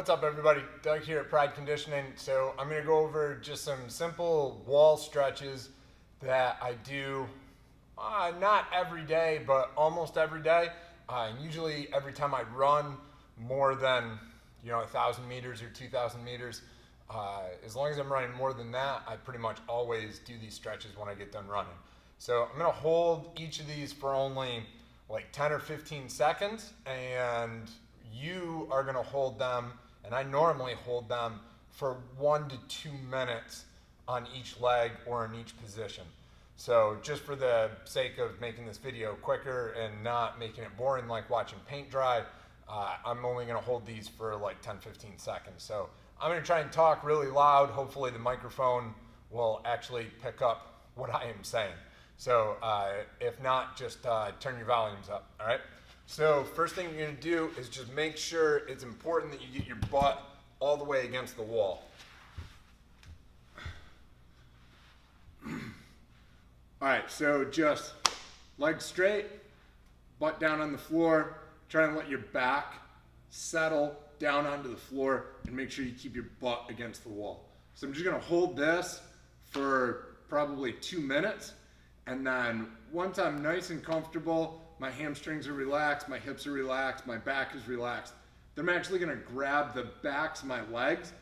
What's up, everybody? Doug here at Pride Conditioning. So I'm going to go over just some simple wall stretches that I do not every day, but almost every day. And usually every time I run more than 1,000 meters or 2,000 meters, as long as I'm running more than that, I pretty much always do these stretches when I get done running. So I'm going to hold each of these for only like 10 or 15 seconds, and you are going to hold them, and I normally hold them for 1 to 2 minutes on each leg or in each position. So just for the sake of making this video quicker and not making it boring like watching paint dry, I'm only going to hold these for like 10-15 seconds. So I'm going to try and talk really loud. Hopefully the microphone will actually pick up what I am saying. So if not, just turn your volumes up, all right? So first thing you're going to do is just make sure it's important that you get your butt all the way against the wall. All right, so just legs straight, butt down on the floor. Try and let your back settle down onto the floor and make sure you keep your butt against the wall. So I'm just going to hold this for probably 2 minutes. And then once I'm nice and comfortable, my hamstrings are relaxed, my hips are relaxed, my back is relaxed, then I'm actually gonna grab the backs of my legs.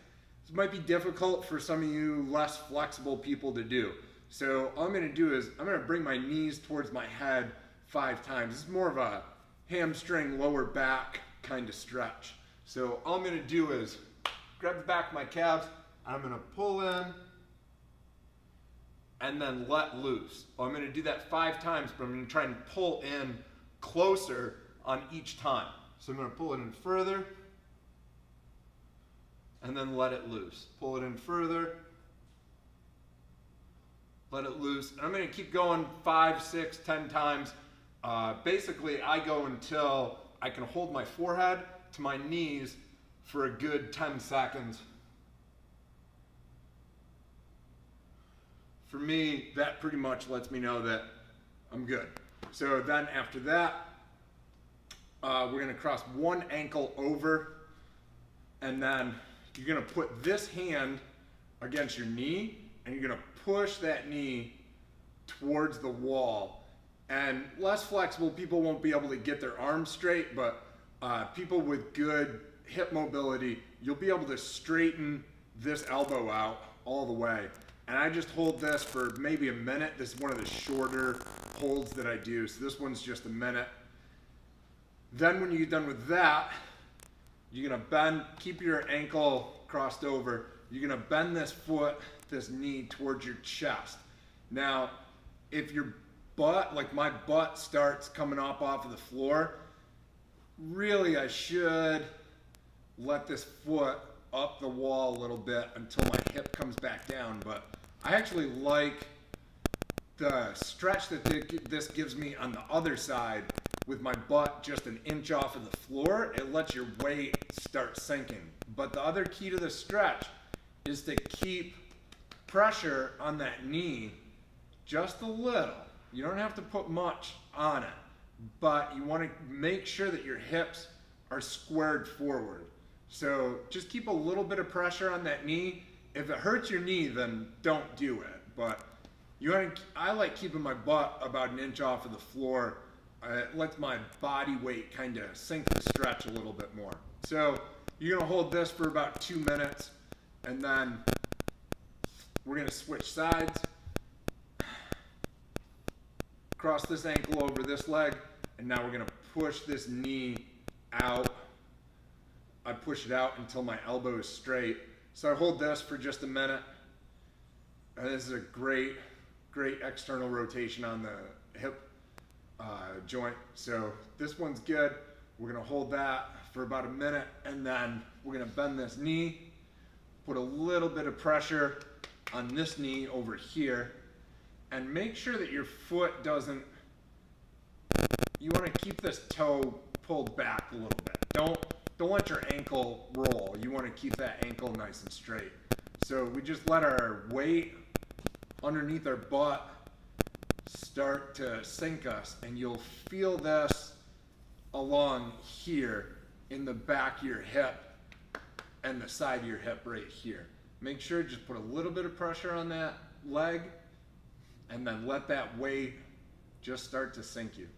This might be difficult for some of you less flexible people to do. So all I'm gonna do is I'm gonna bring my knees towards my head 5 times. This is more of a hamstring, lower back kind of stretch. So all I'm gonna do is grab the back of my calves, and I'm gonna pull in, and then let loose. Well, I'm going to do that 5 times, but I'm going to try and pull in closer on each time. So I'm going to pull it in further, and then let it loose. Pull it in further, let it loose. And I'm going to keep going 5, 6, 10 times. Basically, I go until I can hold my forehead to my knees for a good 10 seconds. For me, that pretty much lets me know that I'm good. So then after that, we're gonna cross one ankle over, and then you're gonna put this hand against your knee, and you're gonna push that knee towards the wall. And less flexible people won't be able to get their arms straight, but people with good hip mobility, you'll be able to straighten this elbow out all the way. And I just hold this for maybe a minute. This is one of the shorter holds that I do. So this one's just a minute. Then when you get done with that, you're gonna bend, keep your ankle crossed over. You're gonna bend this foot, this knee towards your chest. Now, if your butt, like my butt starts coming up off of the floor, really I should let this foot up the wall a little bit until my hip comes back down, but I actually like the stretch that this gives me on the other side with my butt just an inch off of the floor. It lets your weight start sinking. But the other key to the stretch is to keep pressure on that knee just a little. You don't have to put much on it, but you want to make sure that your hips are squared forward. So just keep a little bit of pressure on that knee. If it hurts your knee, then don't do it. But I like keeping my butt about an inch off of the floor. It lets my body weight kind of sink the stretch a little bit more. So you're gonna hold this for about 2 minutes, and then we're gonna switch sides. Cross this ankle over this leg, and now we're gonna push this knee out. I push it out until my elbow is straight. So I hold this for just a minute. And this is a great external rotation on the hip joint. So this one's good. We're gonna hold that for about a minute, and then we're gonna bend this knee, put a little bit of pressure on this knee over here, and make sure that your foot doesn't, you wanna keep this toe pulled back a little bit. Don't let your ankle roll. You want to keep that ankle nice and straight. So we just let our weight underneath our butt start to sink us, and you'll feel this along here in the back of your hip and the side of your hip right here. Make sure just put a little bit of pressure on that leg and then let that weight just start to sink you.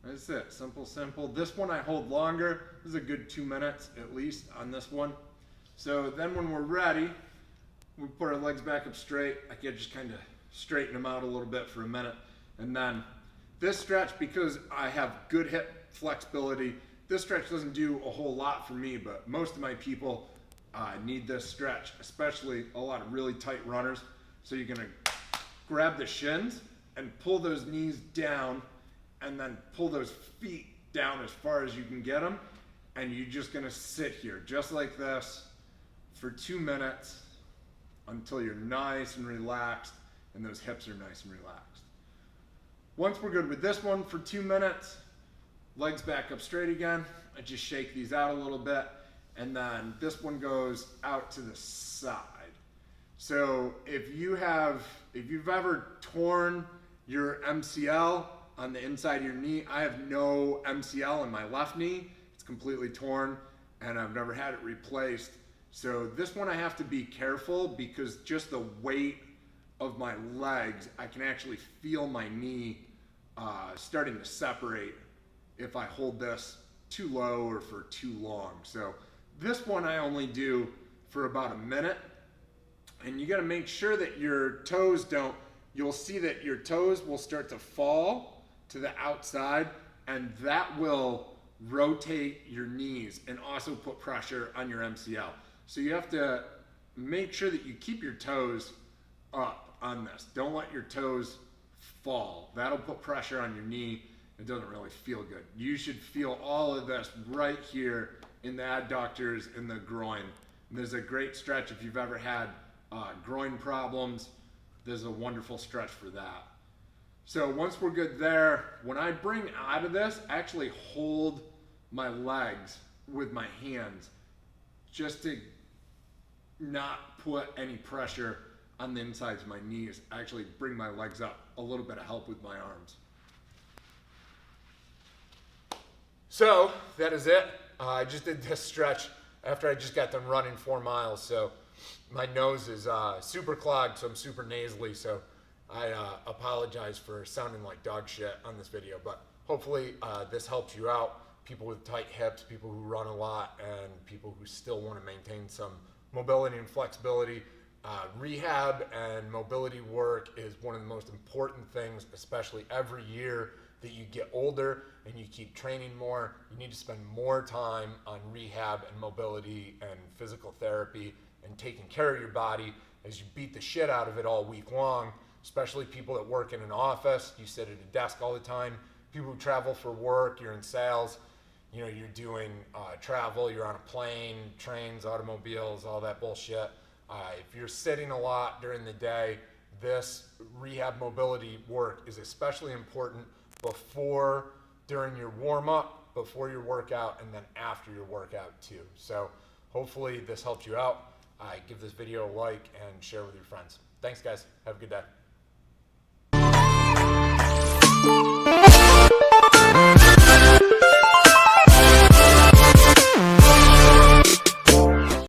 That's it, simple, simple. This one I hold longer. This is a good 2 minutes at least on this one. So then when we're ready, we put our legs back up straight. I can just kind of straighten them out a little bit for a minute. And then this stretch, because I have good hip flexibility, this stretch doesn't do a whole lot for me, but most of my people need this stretch, especially a lot of really tight runners. So you're gonna grab the shins and pull those knees down and then pull those feet down as far as you can get them. And you're just gonna sit here just like this for 2 minutes until you're nice and relaxed and those hips are nice and relaxed. Once we're good with this one for 2 minutes, legs back up straight again. I just shake these out a little bit, and then this one goes out to the side. So if you've ever torn your MCL on the inside of your knee, I have no MCL in my left knee. It's completely torn, and I've never had it replaced. So this one I have to be careful because just the weight of my legs, I can actually feel my knee starting to separate if I hold this too low or for too long. So this one I only do for about a minute, and you gotta make sure that your toes don't, you'll see that your toes will start to fall to the outside, and that will rotate your knees and also put pressure on your MCL. So you have to make sure that you keep your toes up on this. Don't let your toes fall. That'll put pressure on your knee. It doesn't really feel good. You should feel all of this right here in the adductors in the groin. And there's a great stretch if you've ever had groin problems. There's a wonderful stretch for that. So once we're good there, when I bring out of this, I actually hold my legs with my hands just to not put any pressure on the insides of my knees. I actually bring my legs up, a little bit of help with my arms. So that is it. I just did this stretch after I just got done running 4 miles. So my nose is super clogged, so I'm super nasally. So I apologize for sounding like dog shit on this video, but hopefully this helps you out. People with tight hips, people who run a lot, and people who still want to maintain some mobility and flexibility. Rehab and mobility work is one of the most important things, especially every year that you get older and you keep training more. You need to spend more time on rehab and mobility and physical therapy and taking care of your body as you beat the shit out of it all week long, especially people that work in an office. You sit at a desk all the time. People who travel for work, you're in sales, you know, you're doing travel, you're on a plane, trains, automobiles, all that bullshit. If you're sitting a lot during the day, this rehab mobility work is especially important before, during your warm-up, before your workout, and then after your workout too. So hopefully this helps you out. Give this video a like and share with your friends. Thanks guys, have a good day.